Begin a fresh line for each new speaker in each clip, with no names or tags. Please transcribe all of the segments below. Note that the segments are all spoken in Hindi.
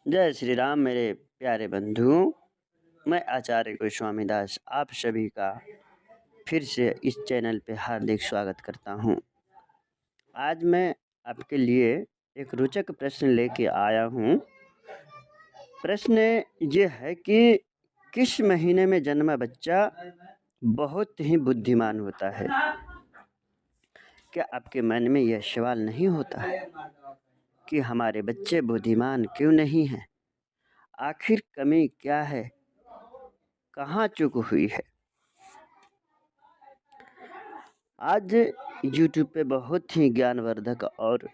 जय श्री राम मेरे प्यारे बंधुओं। मैं आचार्य गोस्वामी दास आप सभी का फिर से इस चैनल पे हार्दिक स्वागत करता हूँ। आज मैं आपके लिए एक रोचक प्रश्न लेके आया हूँ। प्रश्न ये है कि किस महीने में जन्मा बच्चा बहुत ही बुद्धिमान होता है? क्या आपके मन में यह सवाल नहीं होता है कि हमारे बच्चे बुद्धिमान क्यों नहीं हैं? आखिर कमी क्या है? कहाँ चूक हुई है? आज YouTube पे बहुत ही ज्ञानवर्धक और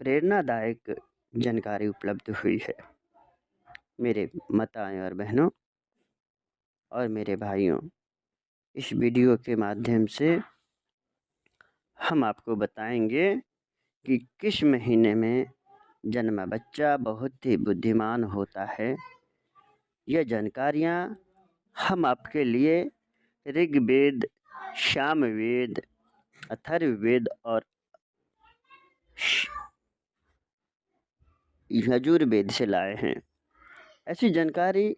प्रेरणादायक जानकारी उपलब्ध हुई है। मेरे माताएं और बहनों और मेरे भाइयों, इस वीडियो के माध्यम से हम आपको बताएंगे कि किस महीने में जन्मा बच्चा बहुत ही बुद्धिमान होता है। यह जानकारियाँ हम आपके लिए ऋग्वेद, सामवेद, अथर्ववेद और यजुर्वेद से लाए हैं। ऐसी जानकारी,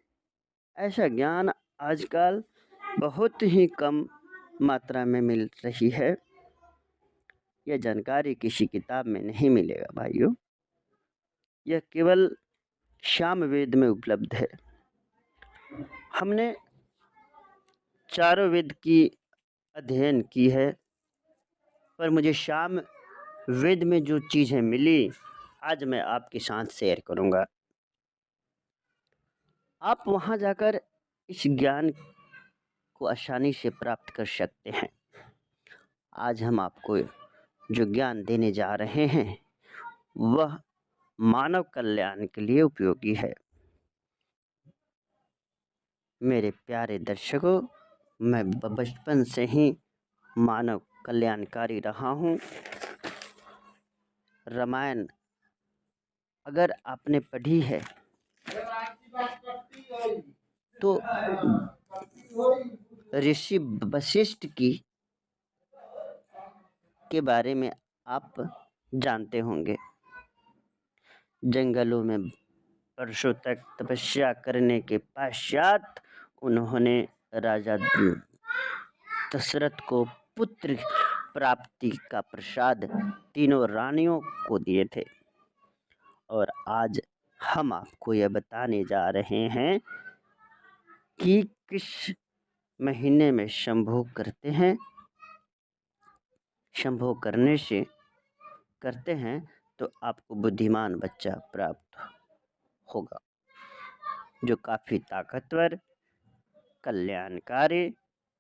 ऐसा ज्ञान आजकल बहुत ही कम मात्रा में मिल रही है। यह जानकारी किसी किताब में नहीं मिलेगा भाइयों, यह केवल सामवेद में उपलब्ध है। हमने चारों वेद की अध्ययन की है, पर मुझे सामवेद में जो चीज़ें मिली आज मैं आपके साथ शेयर करूंगा। आप वहां जाकर इस ज्ञान को आसानी से प्राप्त कर सकते हैं। आज हम आपको जो ज्ञान देने जा रहे हैं वह मानव कल्याण के लिए उपयोगी है। मेरे प्यारे दर्शकों, मैं बचपन से ही मानव कल्याणकारी रहा हूँ। रामायण अगर आपने पढ़ी है तो ऋषि वशिष्ठ के बारे में आप जानते होंगे। जंगलों में वर्षों तक तपस्या करने के पश्चात उन्होंने राजा दशरथ को पुत्र प्राप्ति का प्रसाद तीनों रानियों को दिए थे। और आज हम आपको यह बताने जा रहे हैं कि किस महीने में संभोग करते हैं। संभोग करते हैं तो आपको बुद्धिमान बच्चा प्राप्त होगा, जो काफ़ी ताकतवर, कल्याणकारी,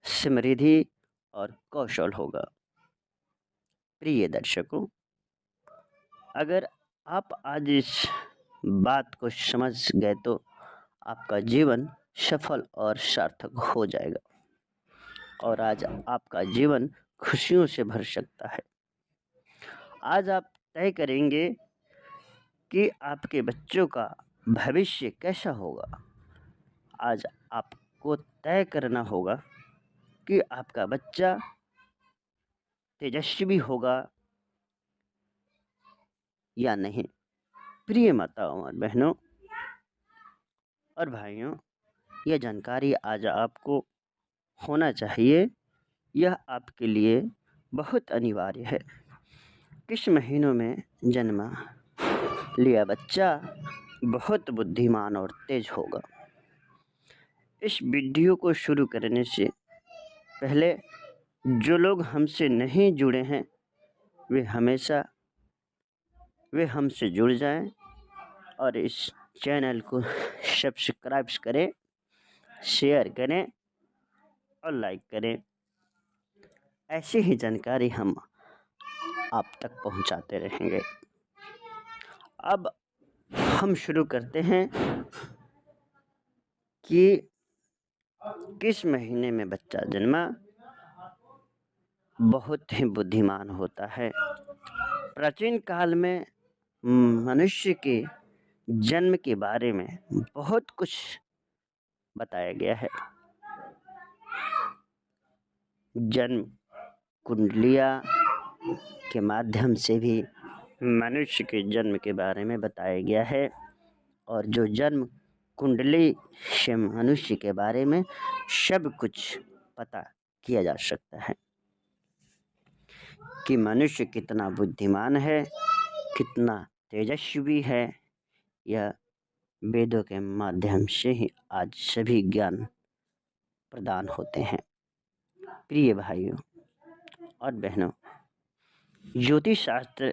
समृद्धि और कौशल होगा। प्रिय दर्शकों, अगर आप आज इस बात को समझ गए तो आपका जीवन सफल और सार्थक हो जाएगा और आज आपका जीवन खुशियों से भर सकता है। आज आप तय करेंगे कि आपके बच्चों का भविष्य कैसा होगा। आज आपको तय करना होगा कि आपका बच्चा तेजस्वी होगा या नहीं। प्रिय माताओं और बहनों और भाइयों, यह जानकारी आज आपको होना चाहिए, यह आपके लिए बहुत अनिवार्य है। किस महीनों में जन्मा लिया बच्चा बहुत बुद्धिमान और तेज होगा। इस वीडियो को शुरू करने से पहले जो लोग हमसे नहीं जुड़े हैं वे हमसे जुड़ जाएं और इस चैनल को सब्सक्राइब करें, शेयर करें और लाइक करें। ऐसी ही जानकारी हम आप तक पहुंचाते रहेंगे। अब हम शुरू करते हैं कि किस महीने में बच्चा जन्मा बहुत ही बुद्धिमान होता है। प्राचीन काल में मनुष्य के जन्म के बारे में बहुत कुछ बताया गया है। जन्म कुंडलियाँ के माध्यम से भी मनुष्य के जन्म के बारे में बताया गया है। और जो जन्म कुंडली से मनुष्य के बारे में सब कुछ पता किया जा सकता है कि मनुष्य कितना बुद्धिमान है, कितना तेजस्वी है। यह वेदों के माध्यम से ही आज सभी ज्ञान प्रदान होते हैं। प्रिय भाइयों और बहनों, ज्योतिष शास्त्र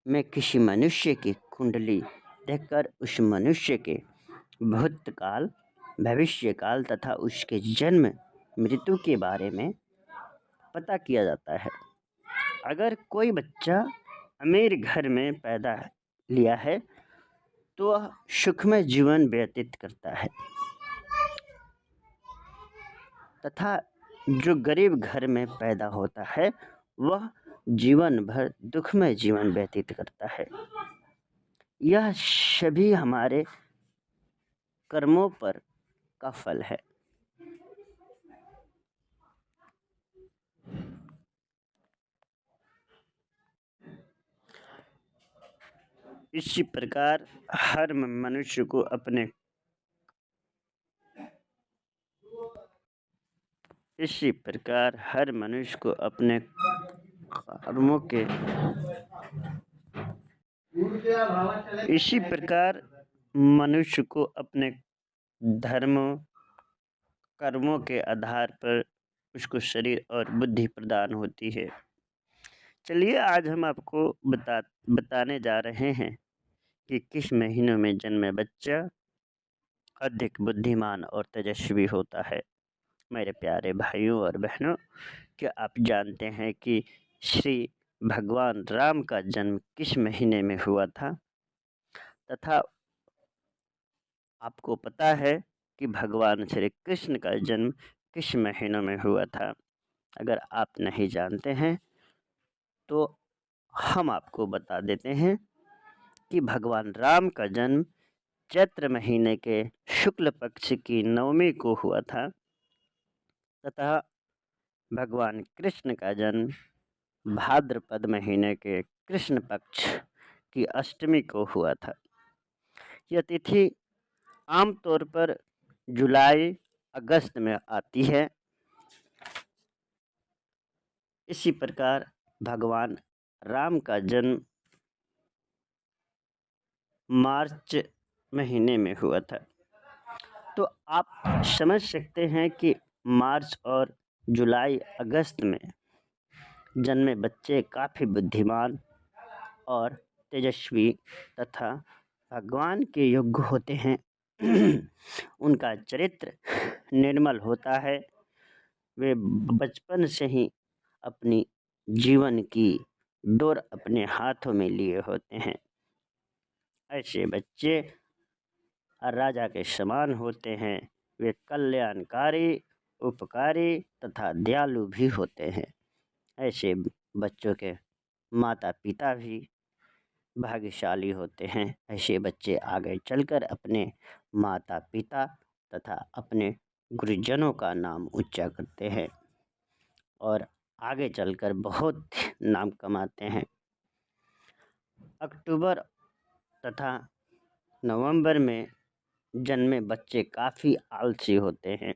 में किसी मनुष्य की कुंडली देखकर उस मनुष्य के भूतकाल, भविष्यकाल तथा उसके जन्म मृत्यु के बारे में पता किया जाता है। अगर कोई बच्चा अमीर घर में पैदा लिया है तो वह सुखमय जीवन व्यतीत करता है तथा जो गरीब घर में पैदा होता है वह जीवन भर दुखमय जीवन व्यतीत करता है। यह सभी हमारे कर्मों पर का फल है। इसी प्रकार हर मनुष्य को अपने कर्मों के इसी प्रकार मनुष्य को अपने कर्मों के आधार पर उसको शरीर और बुद्धि प्रदान होती है। चलिए आज हम आपको बताने जा रहे हैं कि किस महीनों में जन्मे बच्चा अधिक बुद्धिमान और तेजस्वी होता है। मेरे प्यारे भाइयों और बहनों, क्या आप जानते हैं कि श्री भगवान राम का जन्म किस महीने में हुआ था तथा आपको पता है कि भगवान श्री कृष्ण का जन्म किस महीनों में हुआ था? अगर आप नहीं जानते हैं तो हम आपको बता देते हैं कि भगवान राम का जन्म चैत्र महीने के शुक्ल पक्ष की नवमी को हुआ था तथा भगवान कृष्ण का जन्म भाद्रपद महीने के कृष्ण पक्ष की अष्टमी को हुआ था। यह तिथि आमतौर पर जुलाई अगस्त में आती है। इसी प्रकार भगवान राम का जन्म मार्च महीने में हुआ था। तो आप समझ सकते हैं कि मार्च और जुलाई अगस्त में जन्मे बच्चे काफ़ी बुद्धिमान और तेजस्वी तथा भगवान के योग्य होते हैं। उनका चरित्र निर्मल होता है। वे बचपन से ही अपनी जीवन की डोर अपने हाथों में लिए होते हैं। ऐसे बच्चे राजा के समान होते हैं। वे कल्याणकारी, उपकारी तथा दयालु भी होते हैं। ऐसे बच्चों के माता पिता भी भाग्यशाली होते हैं। ऐसे बच्चे आगे चलकर अपने माता पिता तथा अपने गुरुजनों का नाम ऊंचा करते हैं और आगे चलकर बहुत नाम कमाते हैं। अक्टूबर तथा नवंबर में जन्मे बच्चे काफ़ी आलसी होते हैं।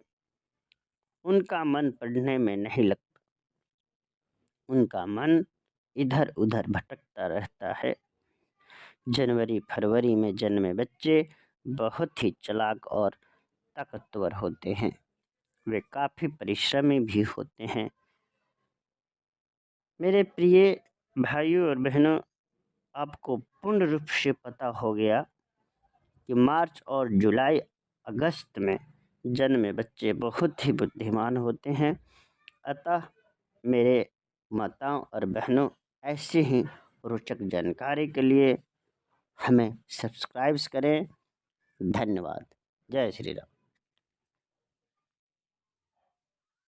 उनका मन पढ़ने में नहीं लगता, उनका मन इधर उधर भटकता रहता है। जनवरी फरवरी में जन्मे बच्चे बहुत ही चालाक और ताकतवर होते हैं। वे काफ़ी परिश्रमी भी होते हैं। मेरे प्रिय भाइयों और बहनों, आपको पूर्ण रूप से पता हो गया कि मार्च और जुलाई अगस्त में जन्मे बच्चे बहुत ही बुद्धिमान होते हैं। अतः मेरे माताओं और बहनों, ऐसी ही रोचक जानकारी के लिए हमें सब्सक्राइब करें। धन्यवाद। जय श्री राम।